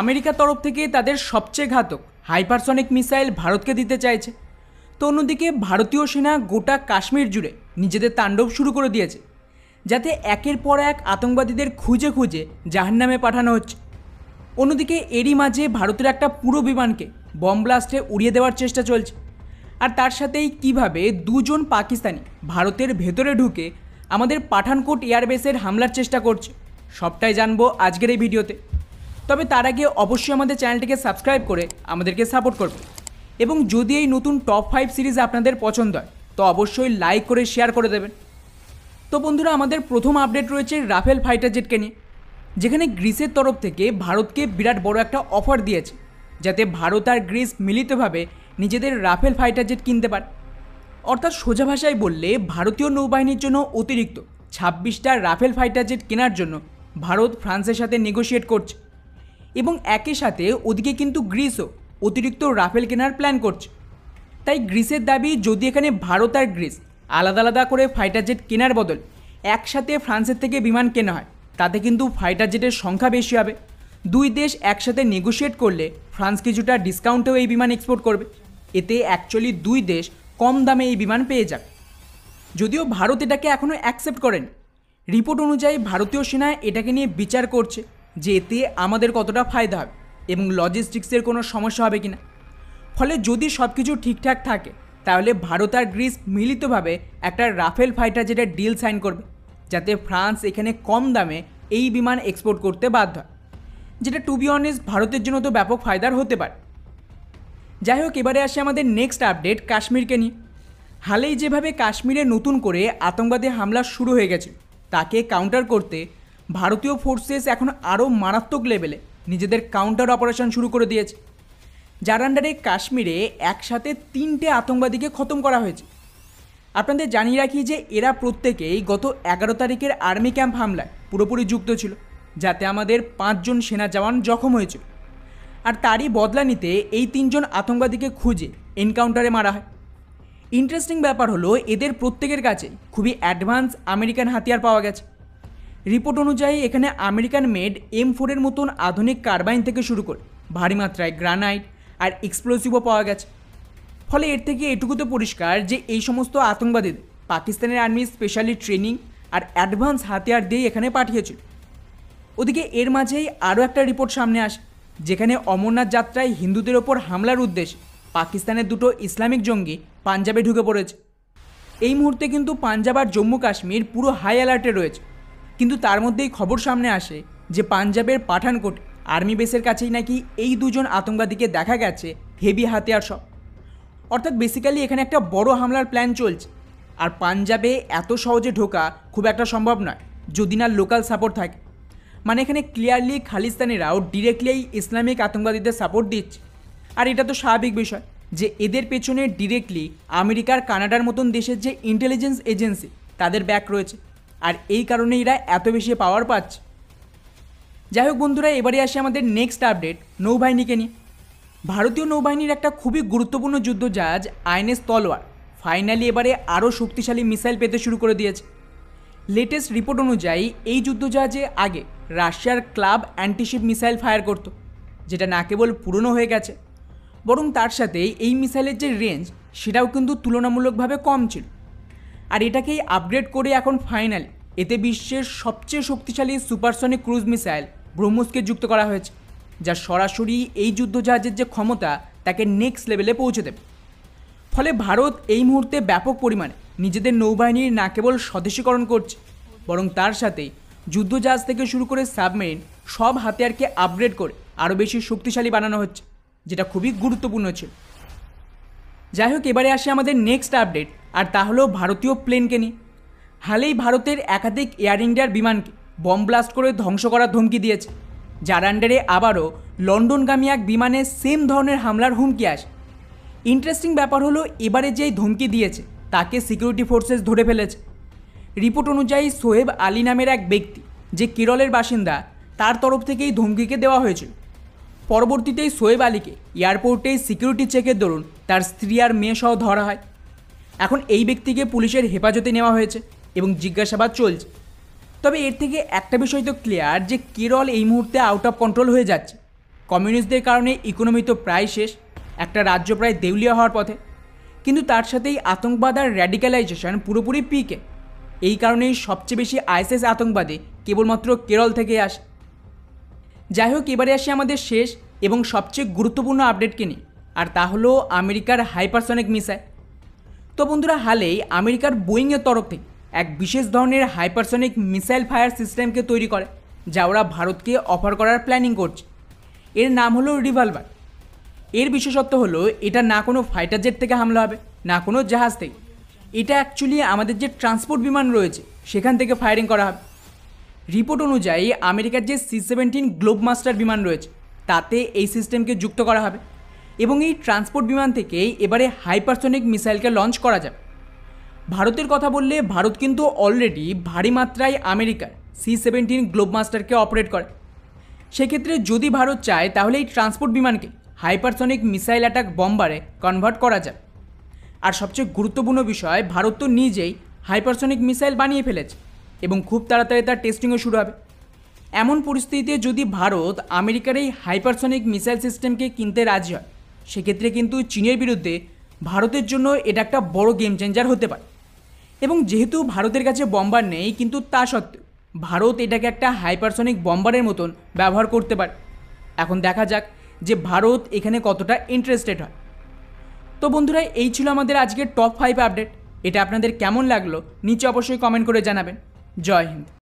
আমেরিকার তরফ থেকে তাদের সবচেয়ে ঘাতক হাইপারসনিক মিসাইল ভারতকে দিতে চাইছে। তো অন্যদিকে ভারতীয় সেনা গোটা কাশ্মীর জুড়ে নিজেদের তাণ্ডব শুরু করে দিয়েছে, যাতে একের পর এক আতঙ্কবাদীদের খুঁজে খুঁজে জাহান্নামে পাঠানো হচ্ছে। অন্যদিকে এরই মাঝে ভারতের একটা পুরো বিমানকে বম ব্লাস্টে উড়িয়ে দেওয়ার চেষ্টা চলছে। আর তার সাথেই কিভাবে দুজন পাকিস্তানি ভারতের ভেতরে ঢুকে আমাদের পাঠানকোট এয়ারবেসের হামলার চেষ্টা করছে, সবটাই জানবো আজকের এই ভিডিওতে। তবে তার আগে অবশ্যই আমাদের চ্যানেলটিকে সাবস্ক্রাইব করে আমাদেরকে সাপোর্ট করবে, এবং যদি এই নতুন টপ 5 সিরিজ আপনাদের পছন্দ হয় তো অবশ্যই লাইক করে শেয়ার করে দেবেন। তো বন্ধুরা, আমাদের প্রথম আপডেট রয়েছে রাফেল ফাইটার জেটকে নিয়ে, যেখানে গ্রিসের তরফ থেকে ভারতকে বিরাট বড় একটা অফার দিয়েছে, যাতে ভারত আর গ্রিস মিলিতভাবে নিজেদের রাফেল ফাইটার জেট কিনতে পারে। অর্থাৎ সোজা ভাষায় বললে ভারতীয় নৌবাহিনীর জন্য অতিরিক্ত 26টা রাফেল ফাইটার জেট কেনার জন্য ভারত ফ্রান্সের সাথে নেগোশিয়েট করছে, এবং একই সাথে ওদিকে কিন্তু গ্রিসও অতিরিক্ত রাফেল কেনার প্ল্যান করছে। তাই গ্রিসের দাবি, যদি এখানে ভারত আর গ্রিস আলাদা আলাদা করে ফাইটার জেট কেনার বদল একসাথে ফ্রান্সের থেকে বিমান কেনা হয়, তাতে কিন্তু ফাইটার জেটের সংখ্যা বেশি হবে। দুই দেশ একসাথে নেগোশিয়েট করলে ফ্রান্স কিছুটা ডিসকাউন্টেও এই বিমান এক্সপোর্ট করবে। এতে অ্যাকচুয়ালি দুই দেশ কম দামে এই বিমান পেয়ে যাবে। যদিও ভারত এটাকে এখনও অ্যাকসেপ্ট করেনি। রিপোর্ট অনুযায়ী ভারতীয় সেনা এটাকে নিয়ে বিচার করছে যে এতে আমাদের কতটা ফায়দা হবে এবং লজিস্টিক্সের কোনো সমস্যা হবে কিনা। ফলে যদি সব কিছু ঠিকঠাক থাকে তাহলে ভারত আর গ্রিস মিলিতভাবে একটা রাফেল ফাইটার জেটের ডিল সাইন করবে, যাতে ফ্রান্স এখানে কম দামে এই বিমান এক্সপোর্ট করতে বাধ্য হয়, যেটা টু বি অনেস্ট ভারতের জন্য তো ব্যাপক ফায়দার হতে পারে। যাই হোক, এবারে আসে আমাদের নেক্সট আপডেট কাশ্মীরকে নিয়ে। হালেই যেভাবে কাশ্মীরে নতুন করে আতঙ্কবাদী হামলা শুরু হয়ে গেছে, তাকে কাউন্টার করতে ভারতীয় ফোর্সেস এখন আরও মারাত্মক লেভেলে নিজেদের কাউন্টার অপারেশন শুরু করে দিয়েছে, যার আন্ডারে কাশ্মীরে একসাথে 3টে আতঙ্কবাদীকে খতম করা হয়েছে। আপনাদের জানিয়ে রাখি যে এরা প্রত্যেকেই গত 11 তারিখের আর্মি ক্যাম্প হামলায় পুরোপুরি যুক্ত ছিল, যাতে আমাদের 5 জন সেনা জওয়ান জখম হয়েছিল। আর তারই বদলা নিতে এই 3 জন আতঙ্কবাদীকে খুঁজে এনকাউন্টারে মারা হয়। ইন্টারেস্টিং ব্যাপার হলো, এদের প্রত্যেকের কাছে খুবই অ্যাডভান্স আমেরিকান হাতিয়ার পাওয়া গেছে। রিপোর্ট অনুযায়ী এখানে আমেরিকান মেড M4 মতন আধুনিক কার্বাইন থেকে শুরু করে ভারী মাত্রায় গ্রানাইট আর এক্সপ্লোসিভও পাওয়া গেছে। ফলে এর থেকে এটুকু তো পরিষ্কার যে এই সমস্ত আতঙ্কবাদীদের পাকিস্তানের আর্মি স্পেশালি ট্রেনিং আর অ্যাডভান্স হাতিয়ার দিয়ে এখানে পাঠিয়েছিল। ওদিকে এর মাঝেই আরও একটা রিপোর্ট সামনে আসে, যেখানে অমরনাথ যাত্রায় হিন্দুদের ওপর হামলার উদ্দেশ্যে পাকিস্তানের 2টো ইসলামিক জঙ্গি পাঞ্জাবে ঢুকে পড়েছে। এই মুহূর্তে কিন্তু পাঞ্জাব আর জম্মু কাশ্মীর পুরো হাই অ্যালার্টে রয়েছে, কিন্তু তার মধ্যেই খবর সামনে আসে যে পাঞ্জাবের পাঠানকোট আর্মি বেসের কাছেই নাকি এই 2 জন আতঙ্কবাদীকে দেখা গেছে হেভি হাতিয়ার সব। অর্থাৎ বেসিক্যালি এখানে একটা বড় হামলার প্ল্যান চলছে। আর পাঞ্জাবে এত সহজে ঢোকা খুব একটা সম্ভব নয় যদি না লোকাল সাপোর্ট থাকে। মানে এখানে ক্লিয়ারলি খালিস্তানিরাও ডিরেক্টলি এই ইসলামিক আতঙ্কবাদীদের সাপোর্ট দিচ্ছে। আর এটা তো স্বাভাবিক বিষয় যে এদের পেছনে ডিরেক্টলি আমেরিকার কানাডার মতন দেশের যে ইন্টেলিজেন্স এজেন্সি তাদের ব্যাক রয়েছে, আর এই কারণে এরা এত বেশি পাওয়ার পাচ্ছে। যাই হোক বন্ধুরা, এবারে আসে আমাদের নেক্সট আপডেট নৌবাহিনীকে নিয়ে। ভারতীয় নৌবাহিনীর একটা খুবই গুরুত্বপূর্ণ যুদ্ধজাহাজ INS তলোয়ার ফাইনালি এবারে আরও শক্তিশালী মিসাইল পেতে শুরু করে দিয়েছে। লেটেস্ট রিপোর্ট অনুযায়ী এই যুদ্ধজাহাজে আগে রাশিয়ার ক্লাব অ্যান্টিশিপ মিসাইল ফায়ার করত, যেটা না কেবল পুরনো হয়ে গেছে, বরং তার সাথে এই মিসাইলের যে রেঞ্জ সেটাও কিন্তু তুলনামূলকভাবে কম ছিল। আর এটাকেই আপগ্রেড করে এখন ফাইনালি এতে বিশ্বের সবচেয়ে শক্তিশালী সুপারসনিক ক্রুজ মিসাইল ব্রহ্মসকে যুক্ত করা হয়েছে, যা সরাসরি এই যুদ্ধজাহাজের যে ক্ষমতা তাকে নেক্সট লেভেলে পৌঁছে দেবে। ফলে ভারত এই মুহূর্তে ব্যাপক পরিমাণে নিজেদের নৌবাহিনীর না কেবল স্বদেশীকরণ করছে, বরং তার সাথেই যুদ্ধজাহাজ থেকে শুরু করে সাবমেরিন সব হাতিয়ারকে আপগ্রেড করে আরও বেশি শক্তিশালী বানানো হচ্ছে, যেটা খুবই গুরুত্বপূর্ণ ছিল। যাই হোক, এবারে আসে আমাদের নেক্সট আপডেট, আর তা হলো ভারতীয় প্লেনকে নিয়ে। হালেই ভারতের একাধিক এয়ার ইন্ডিয়ার বিমানকে বম ব্লাস্ট করে ধ্বংস করার ধমকি দিয়েছে, যার আন্ডারে আবারও লন্ডনগামী এক বিমানে সেম ধরনের হামলার হুমকি আসে। ইন্টারেস্টিং ব্যাপার হলো, এবারে যেই ধমকি দিয়েছে তাকে সিকিউরিটি ফোর্সেস ধরে ফেলেছে। রিপোর্ট অনুযায়ী সোহেব আলী নামের এক ব্যক্তি, যে কেরলের বাসিন্দা, তার তরফ থেকেই ধমকিকে দেওয়া হয়েছিল। পরবর্তীতেই সোহেব আলীকে এয়ারপোর্টেই সিকিউরিটি চেকের দরুন তার স্ত্রী আর মেয়ে সহ ধরা হয়। এখন এই ব্যক্তিকে পুলিশের হেফাজতে নেওয়া হয়েছে এবং জিজ্ঞাসাবাদ চলছে। তবে এর থেকে একটা বিষয় তো ক্লিয়ার যে কেরল এই মুহূর্তে আউট অফ কন্ট্রোল হয়ে যাচ্ছে। কমিউনিস্টদের কারণে ইকোনমি তো প্রায় শেষ, একটা রাজ্য প্রায় দেউলিয়া হওয়ার পথে, কিন্তু তার সাথেই আতঙ্কবাদ আর র্যাডিক্যালাইজেশন পুরোপুরি পিকে। এই কারণেই সবচেয়ে বেশি আইএসএস আতঙ্কবাদী কেবলমাত্র কেরল থেকে আসে। যাই হোক, এবারে আসি আমাদের শেষ এবং সবচেয়ে গুরুত্বপূর্ণ আপডেটকে নিয়ে, আর তা হলো আমেরিকার হাইপারসনিক মিসাইল। তো বন্ধুরা, হালেই আমেরিকার বোয়িংয়ের তরফ থেকে এক বিশেষ ধরনের হাইপারসনিক মিসাইল ফায়ার সিস্টেমকে তৈরি করে, যা ওরা ভারতকে অফার করার প্ল্যানিং করছে। এর নাম হলো রিভলভার। এর বিশেষত্ব হলো এটা না কোনো ফাইটার জেট থেকে হামলা হবে, না কোনো জাহাজ থেকে। এটা অ্যাকচুয়ালি আমাদের যে ট্রান্সপোর্ট বিমান রয়েছে সেখান থেকে ফায়ারিং করা হবে। রিপোর্ট অনুযায়ী আমেরিকার যে C-17 গ্লোবমাস্টার বিমান রয়েছে তাতে এই সিস্টেমকে যুক্ত করা হবে এবং এই ট্রান্সপোর্ট বিমান থেকেই এবারে হাইপারসনিক মিসাইলকে লঞ্চ করা যাবে। ভারতের কথা বললে ভারত কিন্তু অলরেডি ভারী মাত্রায় আমেরিকার C-17 গ্লোবমাস্টারকে অপারেট করে। সেক্ষেত্রে যদি ভারত চায় তাহলে এই ট্রান্সপোর্ট বিমানকে হাইপারসনিক মিসাইল অ্যাটাক বম্বারে কনভার্ট করা যাবে। আর সবচেয়ে গুরুত্বপূর্ণ বিষয়, ভারত তো নিজেই হাইপারসনিক মিসাইল বানিয়ে ফেলেছে এবং খুব তাড়াতাড়ি তার টেস্টিংও শুরু হবে। এমন পরিস্থিতিতে যদি ভারত আমেরিকার এই হাইপারসনিক মিসাইল সিস্টেমকে কিনতে রাজি হয়, সেক্ষেত্রে কিন্তু চীনের বিরুদ্ধে ভারতের জন্য এটা একটা বড় গেম চেঞ্জার হতে পারে। এবং যেহেতু ভারতের কাছে বম্বার নেই, কিন্তু তা সত্ত্বেও ভারত এটাকে একটা হাইপারসনিক বম্বারের মতন ব্যবহার করতে পারে। এখন দেখা যাক যে ভারত এখানে কতটা ইন্টারেস্টেড হয়। তো বন্ধুরা, এই ছিল আমাদের আজকের টপ 5 আপডেট। এটা আপনাদের কেমন লাগলো নিচে অবশ্যই কমেন্ট করে জানাবেন। জয় হিন্দ।